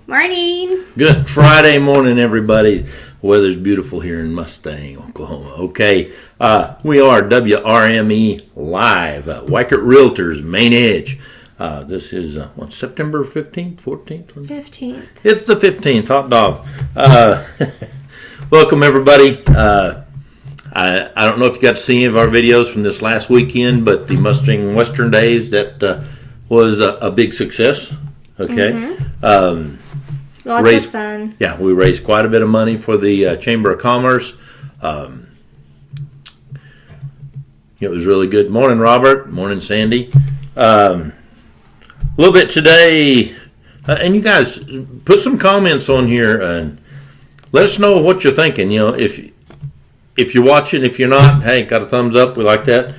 Morning. Good Friday morning, everybody. Weather's beautiful here in Mustang, Oklahoma. Okay, we are WRME Live, Weichert Realtors, Main Edge. This is, September 15th, 14th? 15th. It's the 15th, hot dog. Welcome, everybody. I don't know if you got to see any of our videos from this last weekend, but the Mustang Western Days, that was a big success. Okay. Lots of fun. Yeah, we raised quite a bit of money for the Chamber of Commerce. It was really good. Morning, Robert. Morning, Sandy. A little bit today, and you guys put some comments on here and let us know what you're thinking. If you're watching, if you're not, hey, got a thumbs up. We like that.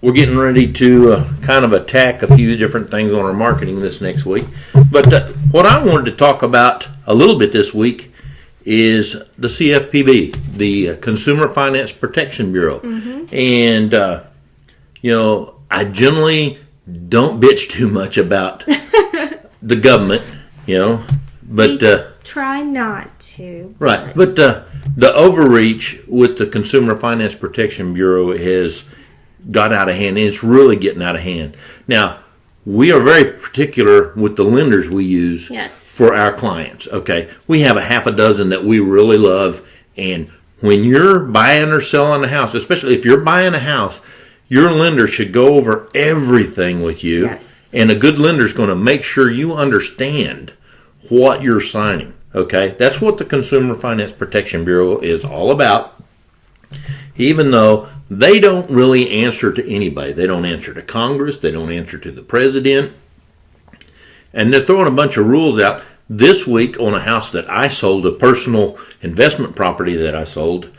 We're getting ready to kind of attack a few different things on our marketing this next week. But what I wanted to talk about a little bit this week is the CFPB, the Consumer Finance Protection Bureau. Mm-hmm. And, I generally don't bitch too much about the government, but... try not to. Right, but the overreach with the Consumer Finance Protection Bureau has got out of hand, and it's really getting out of hand. Now, we are very particular with the lenders we use for our clients, okay? We have a half a dozen that we really love, and when you're buying or selling a house, especially if you're buying a house, your lender should go over everything with you, and a good lender is going to make sure you understand what you're signing, okay? That's what the Consumer Finance Protection Bureau is all about, even though they don't really answer to anybody. They don't answer to Congress. They don't answer to the president. And they're throwing a bunch of rules out. This week on a house that I sold, a personal investment property that I sold,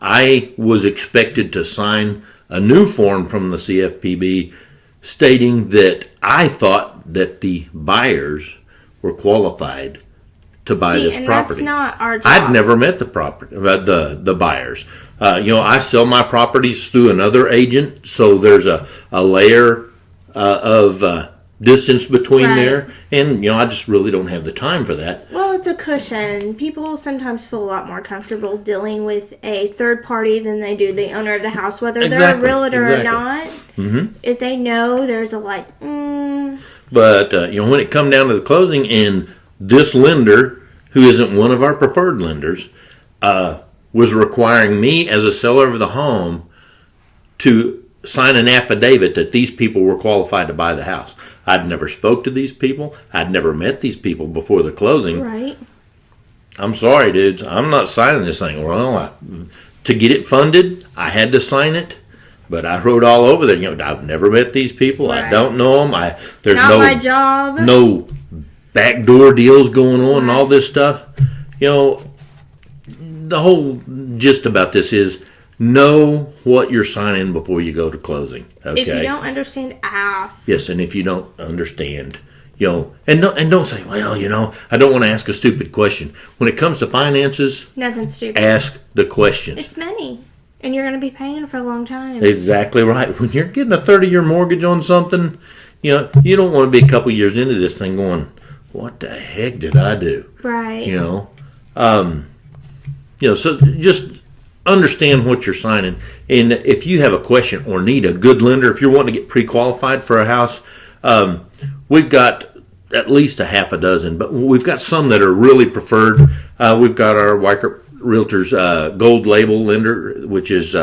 I was expected to sign a new form from the CFPB stating that I thought that the buyers were qualified to buy this property. That's not our job. I'd never met the buyers. I sell my properties through another agent, so there's a layer of distance between there, and I just really don't have the time for that. Well, it's a cushion. People sometimes feel a lot more comfortable dealing with a third party than they do the owner of the house, whether they're a realtor or not. Mm-hmm. If they know there's a But when it come down to the closing, and this lender, who isn't one of our preferred lenders, was requiring me as a seller of the home to sign an affidavit that these people were qualified to buy the house. I'd never spoke to these people. I'd never met these people before the closing. Right. I'm sorry, dudes. I'm not signing this thing. Well, to get it funded, I had to sign it. But I wrote all over there. I've never met these people. Right. I don't know them. There's not my job. No backdoor deals going on and all this stuff. The whole gist about this is know what you're signing before you go to closing. Okay. If you don't understand, ask. Yes, and if you don't understand, and don't say, well, I don't want to ask a stupid question. When it comes to finances, nothing stupid. Ask the questions. It's money, and you're going to be paying for a long time. Exactly right. When you're getting a 30-year mortgage on something, you don't want to be a couple years into this thing going, what the heck did I do? Right. So just understand what you're signing. And if you have a question or need a good lender, if you're wanting to get pre-qualified for a house, we've got at least a half a dozen, but we've got some that are really preferred. We've got our Weichert Realtors Gold Label lender, which is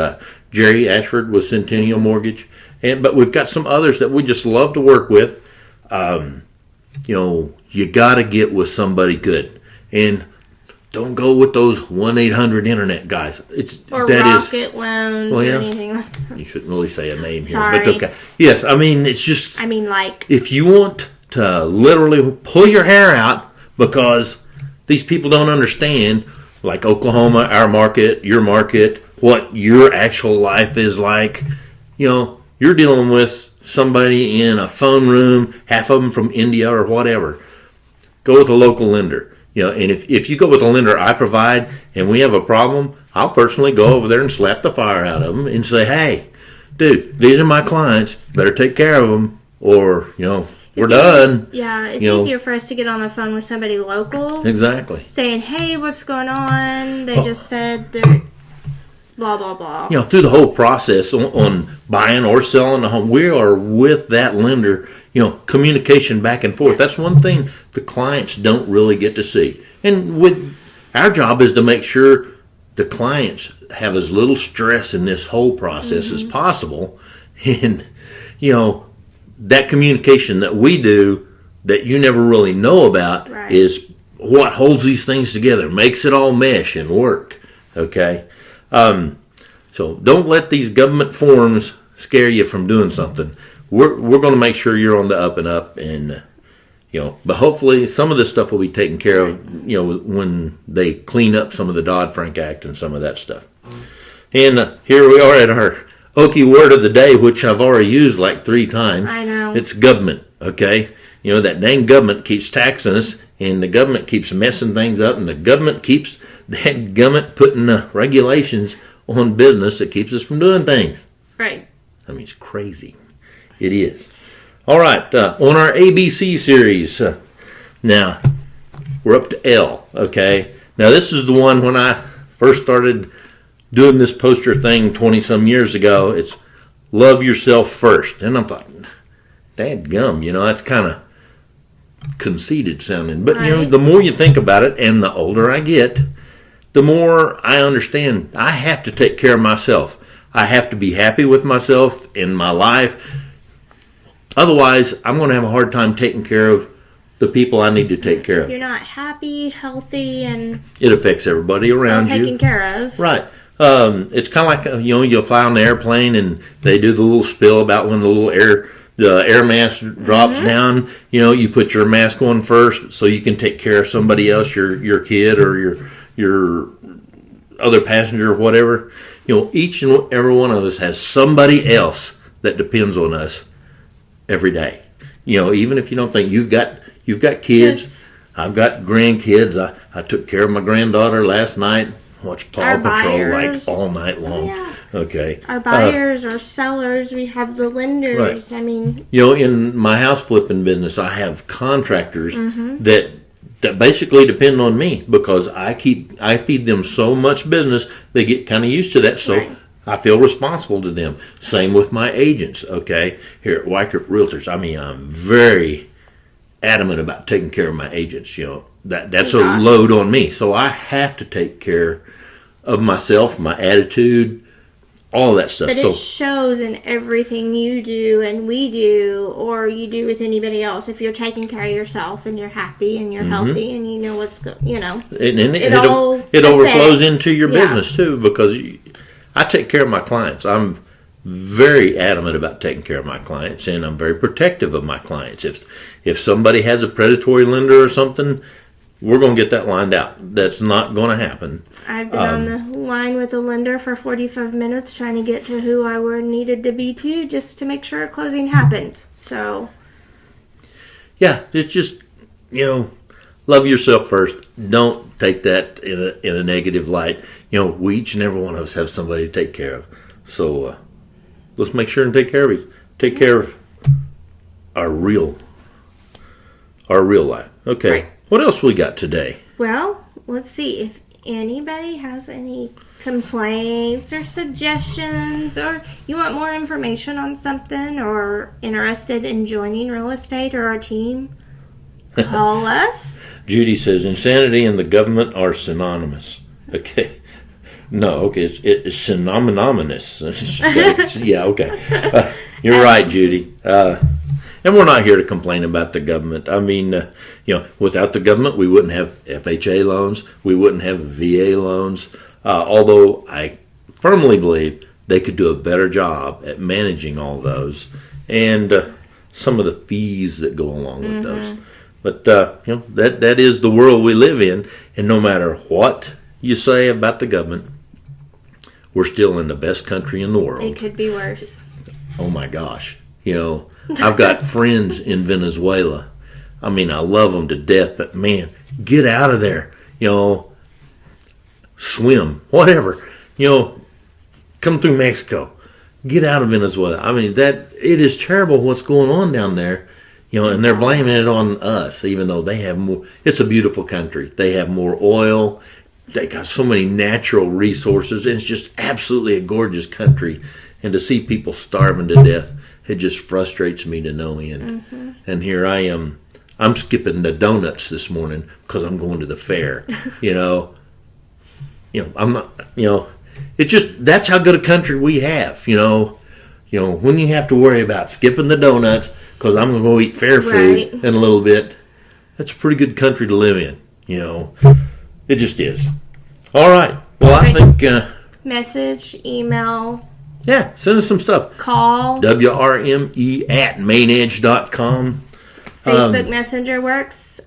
Jerry Ashford with Centennial Mortgage. But we've got some others that we just love to work with. You got to get with somebody good. And don't go with those 1-800 internet guys. Rocket Loans or anything like that. You shouldn't really say a name here. Sorry. But okay. Yes, it's just... if you want to literally pull your hair out because these people don't understand, like Oklahoma, our market, your market, what your actual life is like, you're dealing with somebody in a phone room, half of them from India or whatever. Go with a local lender. And if you go with a lender I provide and we have a problem, I'll personally go over there and slap the fire out of them and say, hey, dude, these are my clients. Better take care of them or, we're done. Yeah, it's easier for us to get on the phone with somebody local. Exactly. Saying, hey, what's going on? They just said they're blah, blah, blah. Through the whole process on buying or selling a home, we are with that lender, communication back and forth. That's one thing the clients don't really get to see. And with our job is to make sure the clients have as little stress in this whole process as possible. And, that communication that we do that you never really know about is what holds these things together, makes it all mesh and work. Okay? So don't let these government forms scare you from doing something. We're going to make sure you're on the up and up, and but hopefully some of this stuff will be taken care of, when they clean up some of the Dodd-Frank Act and some of that stuff. And here we are at our Okie word of the day, which I've already used like 3 times. I know. It's government, okay? That dang government keeps taxing us, and the government keeps messing things up, and the government keeps putting regulations on business that keeps us from doing things. Right. I mean, it's crazy. It is. All right, on our ABC series, now we're up to L, okay? Now this is the one when I first started doing this poster thing 20-some years ago. It's love yourself first. And I thought, dadgum, that's kind of conceited sounding. But, the more you think about it and the older I get, the more I understand I have to take care of myself. I have to be happy with myself in my life. Otherwise, I'm going to have a hard time taking care of the people I need to take care of. You're not happy, healthy, and it affects everybody around you. Taken care of. Right. It's kind of like, you'll fly on the airplane and they do the little spill about when the air mask drops down. You put your mask on first so you can take care of somebody else, your kid or your other passenger or whatever. Each and every one of us has somebody else that depends on us every day. Even if you don't think you've got kids. I've got grandkids. I took care of my granddaughter last night. Watched Paw Patrol like all night long. Yeah. Okay. Our buyers, our sellers, we have the lenders. Right. I mean, in my house flipping business, I have contractors that basically depend on me because I feed them so much business, they get kind of used to that. So I feel responsible to them. Same with my agents. Okay, here at Weichert Realtors. I mean, I'm very adamant about taking care of my agents. That's a load on me, so I have to take care of myself, my attitude, all that stuff. But it shows in everything you do and we do, or you do with anybody else. If you're taking care of yourself and you're happy and you're healthy and you know what's good, and it overflows into your business too, because I take care of my clients. I'm very adamant about taking care of my clients, and I'm very protective of my clients. If somebody has a predatory lender or something, we're going to get that lined out. That's not going to happen. I've been on the line with a lender for 45 minutes trying to get to who I needed to be to, just to make sure a closing happened. So, yeah, it's just, love yourself first. Don't take that in a negative light. We each and every one of us have somebody to take care of. So let's make sure and take care of our real life. Okay. Right. What else we got today? Well, let's see if anybody has any complaints or suggestions, or you want more information on something, or interested in joining real estate or our team. Call us. Judy says insanity and the government are synonymous. Okay. No, okay, it's synonymous. Yeah, okay. You're right, Judy. And we're not here to complain about the government. I mean, without the government, we wouldn't have FHA loans. We wouldn't have VA loans. Although I firmly believe they could do a better job at managing all those and some of the fees that go along with those. But, that is the world we live in. And no matter what you say about the government, we're still in the best country in the world. It could be worse. Oh, my gosh. I've got friends in Venezuela. I mean, I love them to death, but man, get out of there. Swim, whatever. Come through Mexico. Get out of Venezuela. I mean, it is terrible what's going on down there. and they're blaming it on us, even though they have more. It's a beautiful country. They have more oil. They got so many natural resources. And it's just absolutely a gorgeous country. And to see people starving to death, it just frustrates me to no end. Mm-hmm. And here I am. I'm skipping the donuts this morning because I'm going to the fair. I'm not. It's just that's how good a country we have. When you have to worry about skipping the donuts because I'm going to go eat fair food in a little bit, that's a pretty good country to live in. It just is. All right. Well, I think message, email. Yeah, send us some stuff. Call. WRME@mainedge.com. Facebook Messenger works.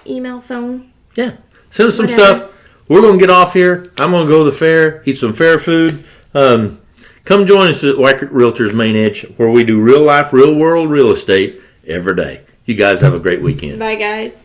Email, phone. Yeah. Send us some Whatever. stuff. We're going to get off here. I'm going to go to the fair, eat some fair food. Come join us at Weichert Realtors Main Edge, where we do real life, real world real estate every day. You guys have a great weekend. Bye, guys.